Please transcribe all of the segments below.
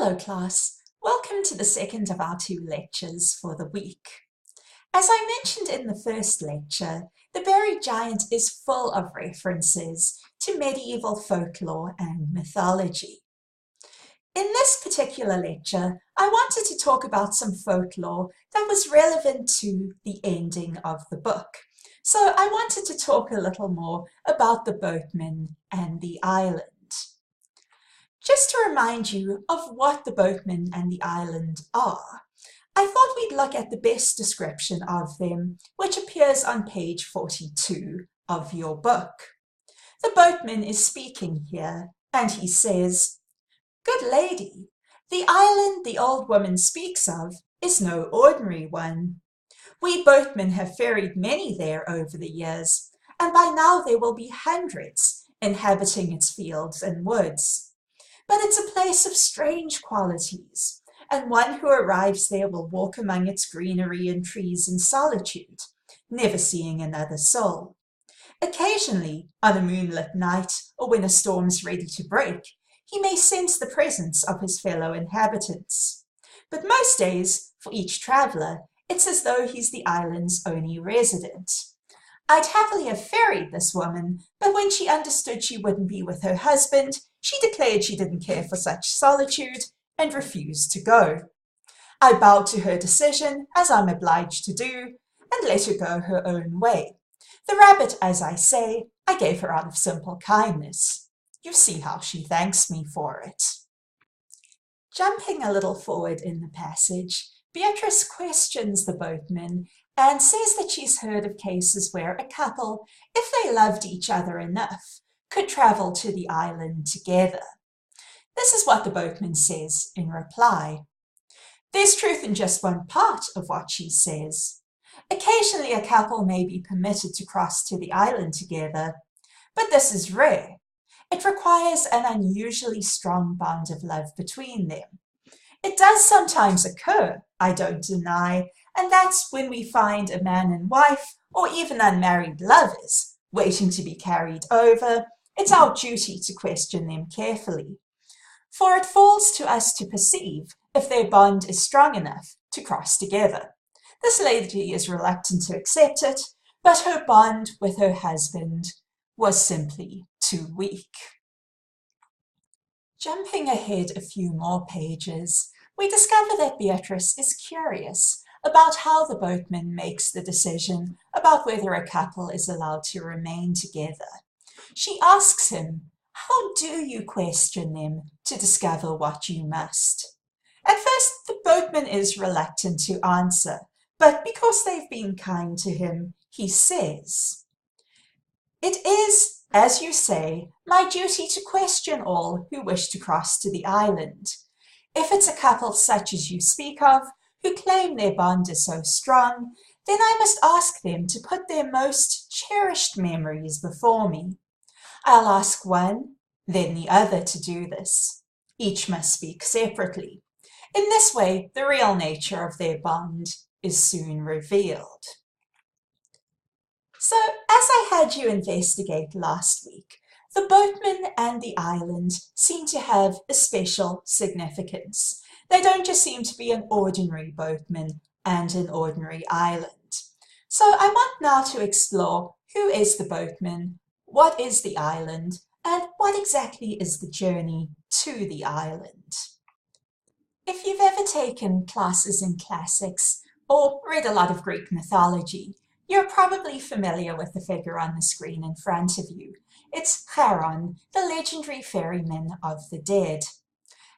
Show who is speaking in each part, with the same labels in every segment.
Speaker 1: Hello class, welcome to the second of our two lectures for the week. As I mentioned in the first lecture, the Buried Giant is full of references to medieval folklore and mythology. In this particular lecture, I wanted to talk about some folklore that was relevant to the ending of the book. So I wanted to talk a little more about the boatman and the island. Just to remind you of what the boatman and the island are, I thought we'd look at the best description of them, which appears on page 42 of your book. The boatman is speaking here, and he says, "Good lady, the island the old woman speaks of is no ordinary one. We boatmen have ferried many there over the years, and by now there will be hundreds inhabiting its fields and woods. But it's a place of strange qualities, and one who arrives there will walk among its greenery and trees in solitude, never seeing another soul. Occasionally, on a moonlit night, or when a storm's ready to break, he may sense the presence of his fellow inhabitants. But most days, for each traveller, it's as though he's the island's only resident. I'd happily have ferried this woman, but when she understood she wouldn't be with her husband, she declared she didn't care for such solitude and refused to go. I bowed to her decision, as I'm obliged to do, and let her go her own way. The rabbit, as I say, I gave her out of simple kindness. You see how she thanks me for it." Jumping a little forward in the passage, Beatrice questions the boatman and says that she's heard of cases where a couple, if they loved each other enough, could travel to the island together. This is what the boatman says in reply. There's truth in just one part of what she says. Occasionally a couple may be permitted to cross to the island together, but this is rare. It requires an unusually strong bond of love between them. It does sometimes occur, I don't deny, and that's when we find a man and wife, or even unmarried lovers, waiting to be carried over. It's our duty to question them carefully, for it falls to us to perceive if their bond is strong enough to cross together. This lady is reluctant to accept it, but her bond with her husband was simply too weak. Jumping ahead a few more pages, we discover that Beatrice is curious about how the boatman makes the decision about whether a couple is allowed to remain together. She asks him, "How do you question them to discover what you must?" At first, the boatman is reluctant to answer, but because they've been kind to him, he says, "It is, as you say, my duty to question all who wish to cross to the island. If it's a couple such as you speak of, who claim their bond is so strong, then I must ask them to put their most cherished memories before me. I'll ask one, then the other to do this. Each must speak separately. In this way, the real nature of their bond is soon revealed." So, as I had you investigate last week, the boatman and the island seem to have a special significance. They don't just seem to be an ordinary boatman and an ordinary island. So I want now to explore who is the boatman, what is the island, and what exactly is the journey to the island. If you've ever taken classes in classics or read a lot of Greek mythology, you're probably familiar with the figure on the screen in front of you. It's Charon, the legendary ferryman of the dead.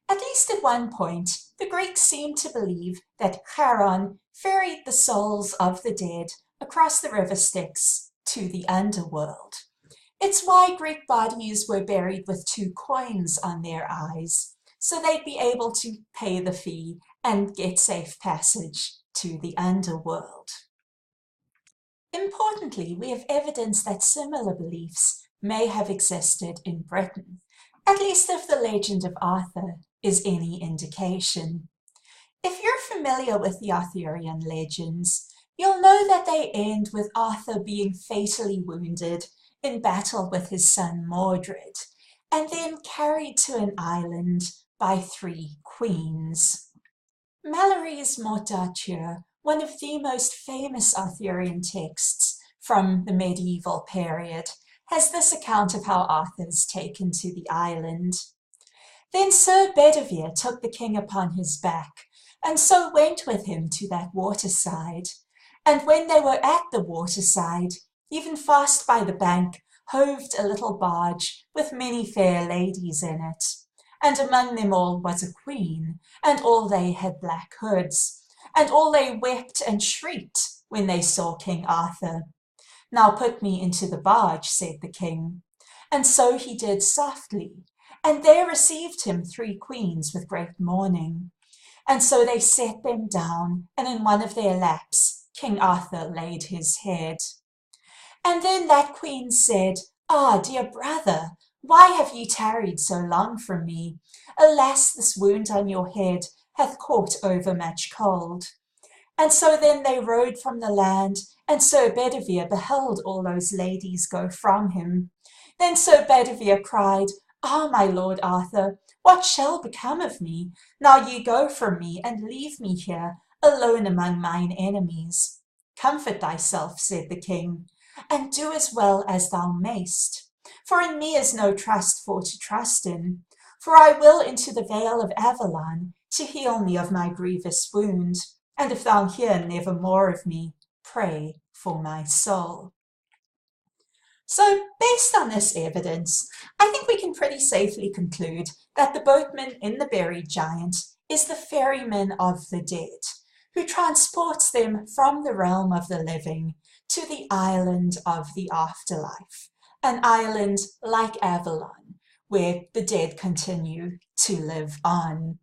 Speaker 1: At least at one point, the Greeks seemed to believe that Charon ferried the souls of the dead across the river Styx to the underworld. It's why Greek bodies were buried with 2 coins on their eyes, so they'd be able to pay the fee and get safe passage to the underworld. Importantly, we have evidence that similar beliefs may have existed in Britain, at least if the legend of Arthur is any indication. If you're familiar with the Arthurian legends, you'll know that they end with Arthur being fatally wounded in battle with his son Mordred, and then carried to an island by three queens. Malory's Morte d'Arthur, one of the most famous Arthurian texts from the medieval period, has this account of how Arthur is taken to the island. Then Sir Bedivere took the king upon his back, and so went with him to that waterside. And when they were at the waterside, even fast by the bank, hoved a little barge with many fair ladies in it. And among them all was a queen, and all they had black hoods, and all they wept and shrieked when they saw King Arthur. Now put me into the barge, said the king. And so he did softly, and there received him three queens with great mourning. And so they set them down, and in one of their laps King Arthur laid his head. And then that queen said, Ah, dear brother, why have ye tarried so long from me? Alas, this wound on your head hath caught overmuch cold. And so then they rode from the land, and Sir Bedivere beheld all those ladies go from him. Then Sir Bedivere cried, Ah, my lord Arthur, what shall become of me? Now ye go from me, and leave me here, alone among mine enemies. Comfort thyself, said the king, and do as well as thou mayst. For in me is no trust for to trust in. For I will into the vale of Avalon, to heal me of my grievous wound. And if thou hear never more of me, pray for my soul. So, based on this evidence, I think we can pretty safely conclude that the boatman in The Buried Giant is the ferryman of the dead, who transports them from the realm of the living to the island of the afterlife, an island like Avalon, where the dead continue to live on.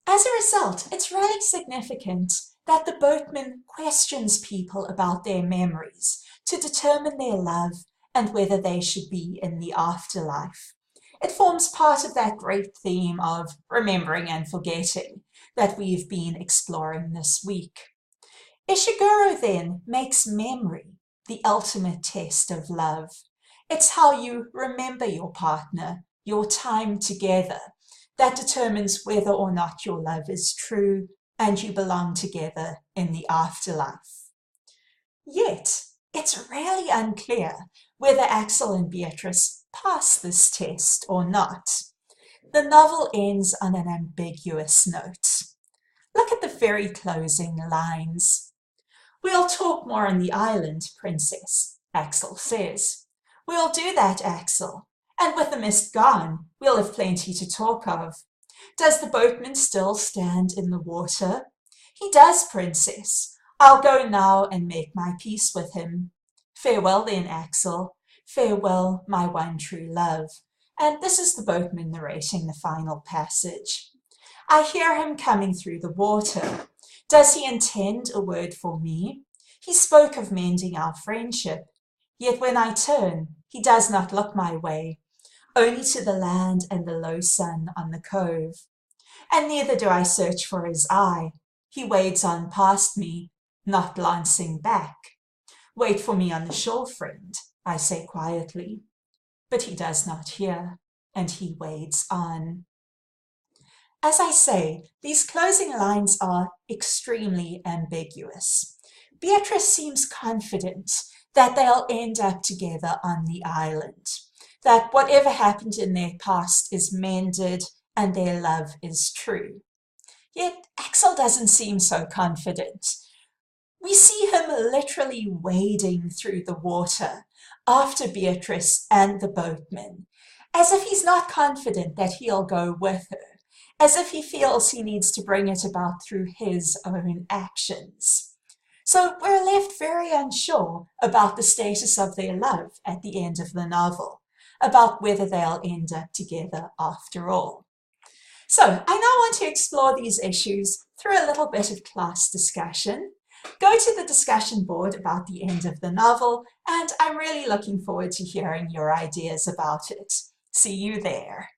Speaker 1: As a result, it's really significant that the boatman questions people about their memories to determine their love and whether they should be in the afterlife. It forms part of that great theme of remembering and forgetting that we've been exploring this week. Ishiguro then makes memory the ultimate test of love. It's how you remember your partner, your time together, that determines whether or not your love is true and you belong together in the afterlife. Yet, it's really unclear whether Axel and Beatrice pass this test or not. The novel ends on an ambiguous note. Look at the very closing lines. We'll talk more on the island, Princess, Axel says. We'll do that, Axel. And with the mist gone, we'll have plenty to talk of. Does the boatman still stand in the water? He does, Princess. I'll go now and make my peace with him. Farewell then, Axel. Farewell, my one true love. And this is the boatman narrating the final passage. I hear him coming through the water. Does he intend a word for me? He spoke of mending our friendship. Yet when I turn, he does not look my way, only to the land and the low sun on the cove. And neither do I search for his eye. He wades on past me, not glancing back. Wait for me on the shore, friend, I say quietly. But he does not hear, and he wades on. As I say, these closing lines are extremely ambiguous. Beatrice seems confident that they'll end up together on the island, that whatever happened in their past is mended and their love is true. Yet Axel doesn't seem so confident. We see him literally wading through the water after Beatrice and the boatman, as if he's not confident that he'll go with her, as if he feels he needs to bring it about through his own actions. So we're left very unsure about the status of their love at the end of the novel, about whether they'll end up together after all. So I now want to explore these issues through a little bit of class discussion. Go to the discussion board about the end of the novel, and I'm really looking forward to hearing your ideas about it. See you there.